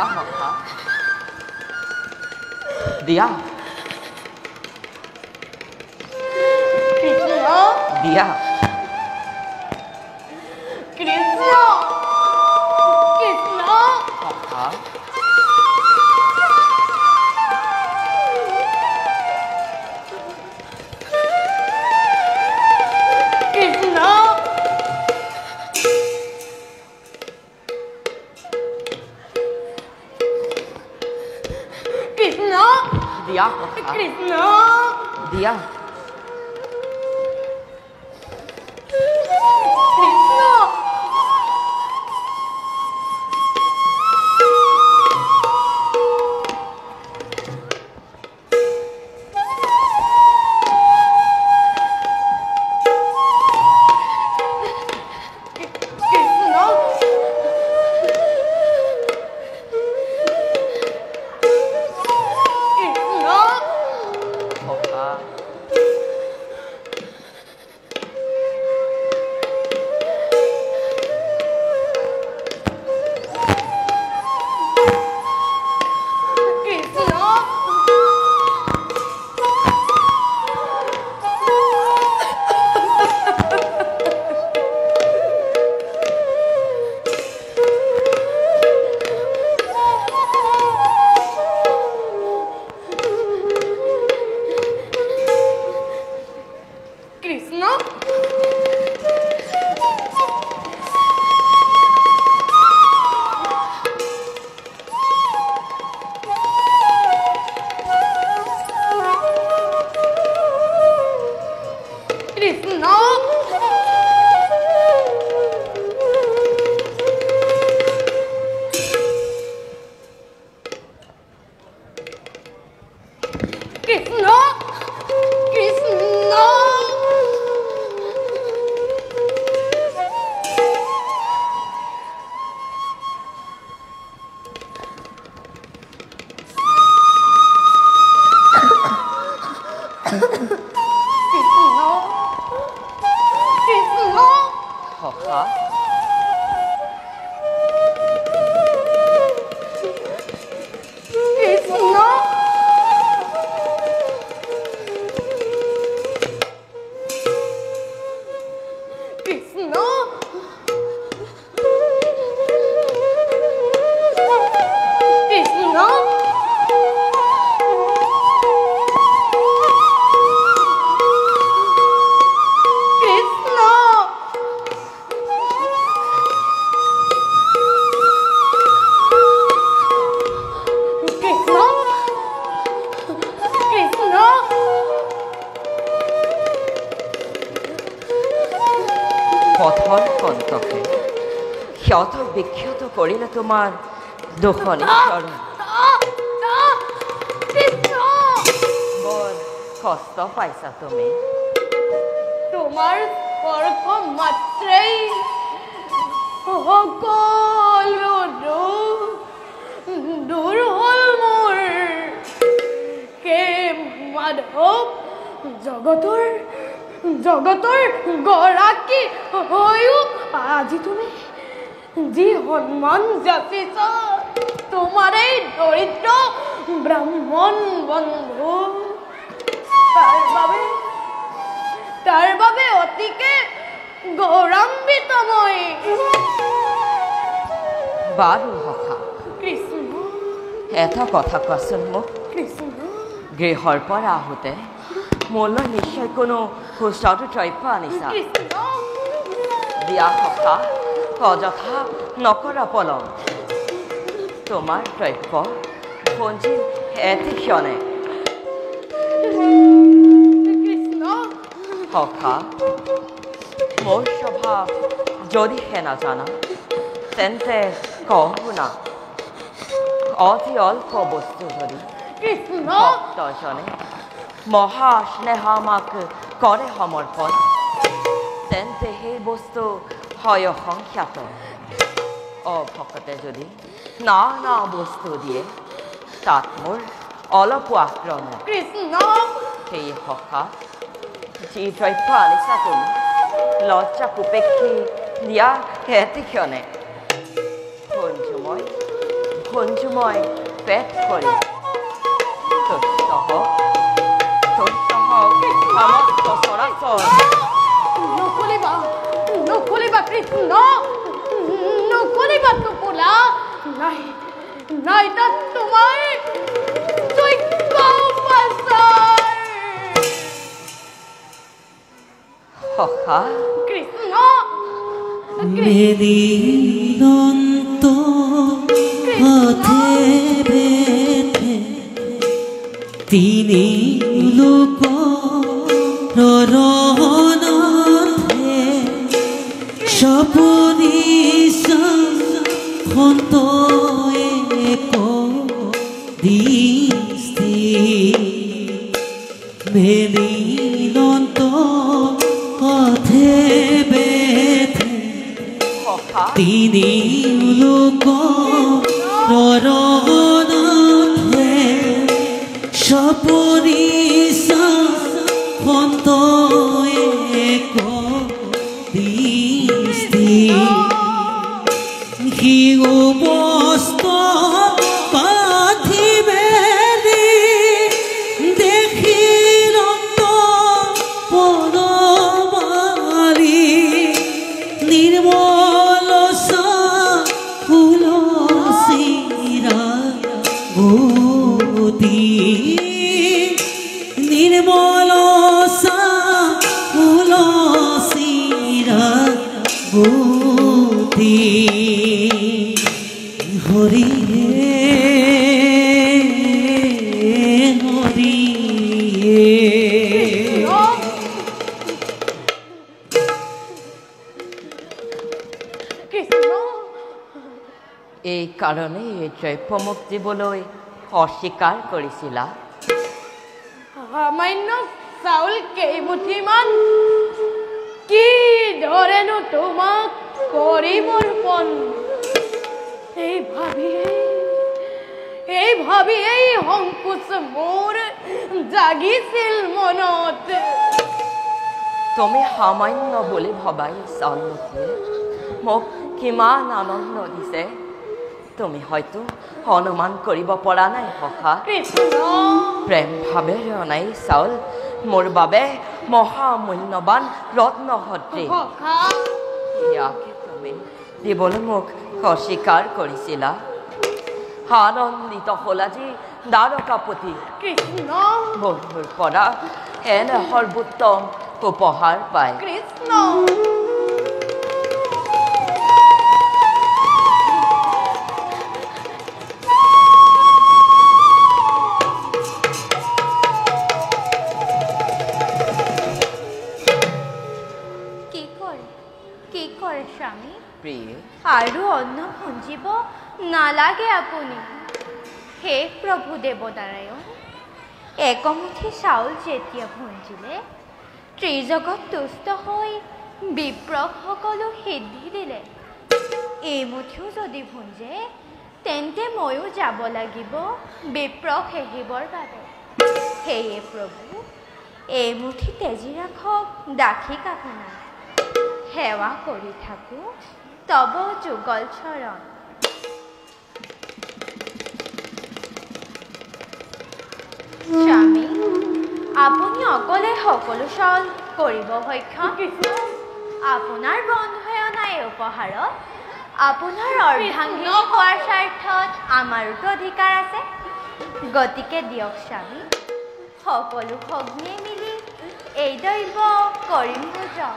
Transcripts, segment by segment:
দিয়া সখা দিয়া কৃষ্ণ দিয়া কৃষ্ণ কৃষ্ণ সখা কৃষ্ণ কৃষ্ণ দিয়া সখা কৃষ্ণ দিয়া কৃষ্ণ সখা কৃষ্ণ কৃষ্ণ কৃষ্ণ কৃষ্ণ কৃষ্ণ কৃষ্ণ সখা কৃষ্ণ কৃষ্ণ কৃষ্ণ কৃষ্ণ কৃষ্ণ কৃষ্ণ পথৰ কণ্টকে ক্ষত বিক্ষত কৰিলে তোমাৰ দুখনি চৰণ কৃষ্ণ বৰ কষ্ট পাইছা তুমি তোমাৰ স্পৰ্শ মাত্ৰেই সকলো দূৰ হল মোৰ হে মাধব জগতৰ গৰাকী হৈও আজি তুমি যি সন্মান যাচিছ তোমাৰ এই দৰিদ্ৰ ব্ৰাহ্মণ বন্ধু তাৰ বাবে অতিকে গৌৰৱান্বিত মই বাৰু সখা কৃষ্ণ এটা কথা কোৱাচোন মোক কৃষ্ণ গৃহৰ পৰা আহোঁতে মোলৈ নিশ্চয় কোনো সুস্বাদু দ্ৰব্য আনিছা কৃষ্ণ দিয়া সখা অযথা নকৰা পলম তোমাৰ দ্ৰব্য ভঞ্জী এটি ক্ষণে কৃষ্ণ সখা মোৰ স্বভাৱ যদিহে নাজানা তেন্তে কওঁ শুনা অতি অল্প বস্তু যদি কৃষ্ণ ভক্তজনে মহা স্নেহ আমাক কৰে সমৰ্পণ তেন্তে সেই বস্তু হয় অসংখ্যাত অভকতে যদি নানা বস্তু দিয়ে তাত মোৰ অলপো আক্ৰমণ কৃষ্ণ সেই সখা যি দ্ৰব্য আনিছা তুমি লজ্জা উপেক্ষী দিয়া এটি ক্ষণে বন্ধু মই ভঞ্জুময় পেট কৰি তৎসহ আমাৰ সচৰাচৰ নকলিবা নকলিবা কৃষ্ণ নকলিবা টোপোলা নাই নাই তাত তোমাৰ যোগ্য উপাচাৰ সখা কৃষ্ণ মেদিনন্ত পথে বেঠে তিনি লোক রণে সপনিস খন্ত এক দৃষ্টি মেদিনন্ত পথে বেঠে সখা তিনি লোক রণে সপরিস খন্ত এক দৃষ্টি হিউ বস্ত পাথিবে দেখিলন্ত পদমালি নির্মল ফুলসিরা গতি নির্মল ফুলসিরা গতি হরি হরি কৃষ্ণ এই কাৰণে দ্ৰব্যমুখ দিবলৈ অস্বীকাৰ কৰিছিলা সামান্য চাউল কেইমুঠিমান কি ধৰেনো তোমাক কৰিবৰ পণ এই ভাবিয়েই সংকোচ মোৰ জাগিছিল মনত তুমি সামান্য বুলি ভবাই চাউলমুঠিয়ে মোক কিমান আনন্দ দিছে তুমি হয়তো অনুমান কৰিব পৰা নাই সখা কৃষ্ণ প্ৰেম ভাৱেৰে অনাই চাউল মোৰ বাবে মহামূল্যৱান ৰত্ন সদৃশ সখা ইয়াকে তুমি দিবলৈ মোক অস্বীকাৰ কৰিছিলা আনন্দিত হ'ল আজি দ্বাৰকাপতি কৃষ্ণ বন্ধুৰ পৰা এনে সৰ্বোত্তম উপহাৰ পায় কৃষ্ণ কি কৰে স্বামী প্ৰিয়ে আৰু অন্ন ভঞ্জিব নালাগে আপুনি হে প্ৰভু দেৱনাৰায়ণ একমুঠি চাউল যেতিয়া ভঞ্জিলে ত্ৰিজগত তুষ্ট হৈ বিপ্ৰসকলো সিদ্ধি দিলে এইমুঠিও যদি ভঞ্জে তেন্তে ময়ো যাব লাগিব বিপ্ৰ সেহিবৰ বাবে সেয়ে প্ৰভু এইমুঠি তেজি ৰাখক দাসীক আপোনাৰ সেৱা কৰি থাকোঁ তব যুগল চৰণ স্বামী আপুনি অকলে সকলো চাউল কৰিব সক্ষম আপোনাৰ বন্ধুৱে অনা এই উপহাৰত আপোনাৰ অৰ্ধাংগিনী হোৱাৰ স্বাৰ্থত আমাৰোতো অধিকাৰ আছে গতিকে দিয়ক স্বামী সকলো ভগ্নীয়ে মিলি এই দৈৱ কৰিম পূজা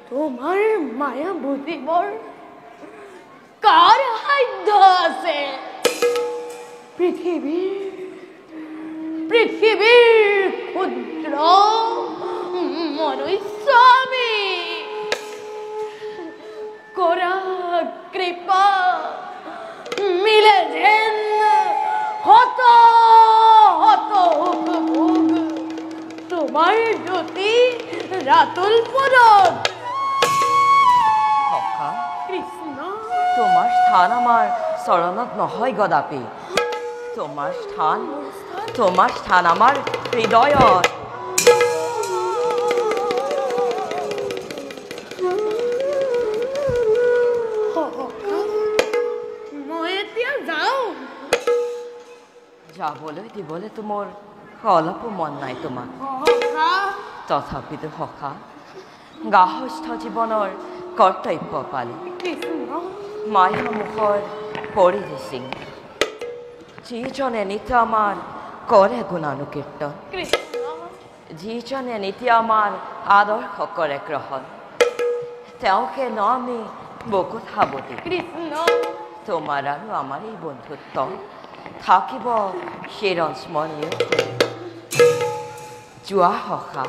তোমাৰ মায়া বুজিবৰ কাৰ সাধ্য আছে পৃথিৱীৰ ক্ষুদ্ৰ মনুষ্য আমি কৰা কৃপা মিলে যেন হত হত উপভোগ তোমাৰ জ্যোতি ৰাতুল পদত কৃষ্ণ তোমাৰ স্থান আমাৰ চৰণত নহয় গদাপি তোমাৰ স্থান আমাৰ হৃদয়ত। মই এতিয়া যাওঁ। যাবলৈ দিবলৈতো মোৰ অলপো মন নাই তোমাক। তথাপিতো সখা গাহস্থ জীৱনৰ কৰ্তব্য পালি মায়া মুখৰ পৰিদেশিং যিজনে নিত্য আমাৰ কৰে গুণানুকীৰ্তন, যিজনে নিত্য আমাৰ আদৰ্শ কৰে গ্ৰহণ, তেওঁকে ন আমি বুকুত সাৱটি তোমাৰ আৰু আমাৰ এই বন্ধুত্ব থাকিব চিৰস্মৰণীয়। যোৱা সখা।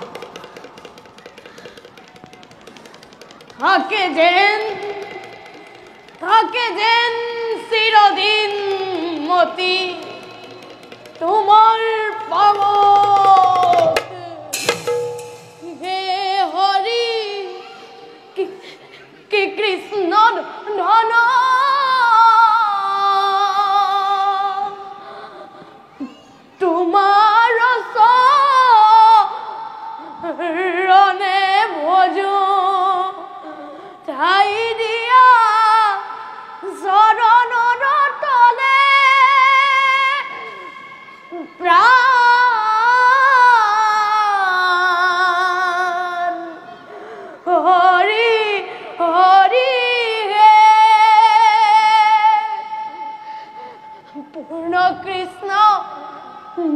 থাকে যেন চিৰদিন মতি তোমাৰ পাৱত। হে হৰি কি কৃষ্ণ ধন তোমাৰ চৰণে ভজো ঠাই দিয়া চৰণৰ তলে প্ৰাণ হৰি হৰি হে পূৰ্ণ কৃষ্ণ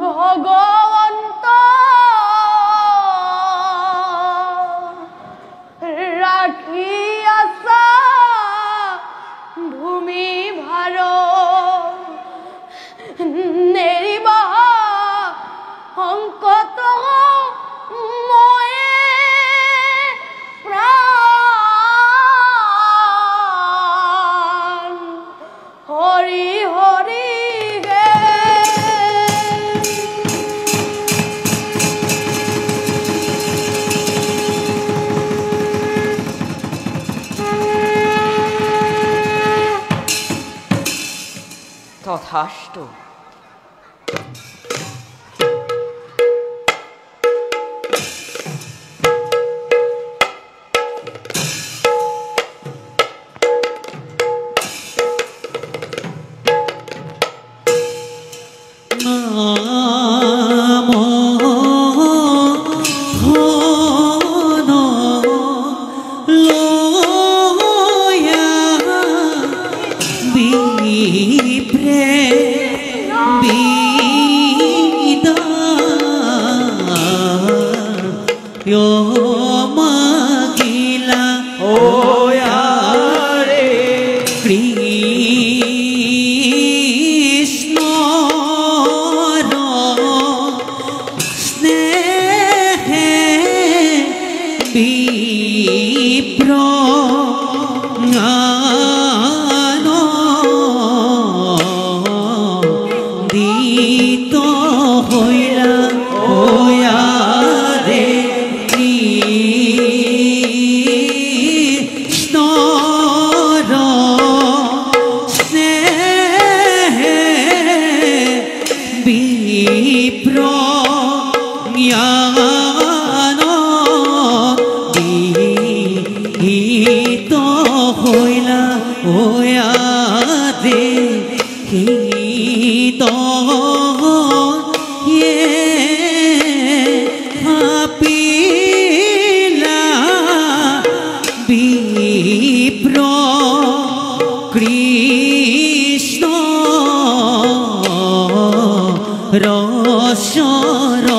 ভগৱন্ত ৰাখি আছা ভূমি ভাৰ নেৰিবা সংকট ময়ে প্ৰাণ হৰি হৰি হে। তথাস্তু। Rosho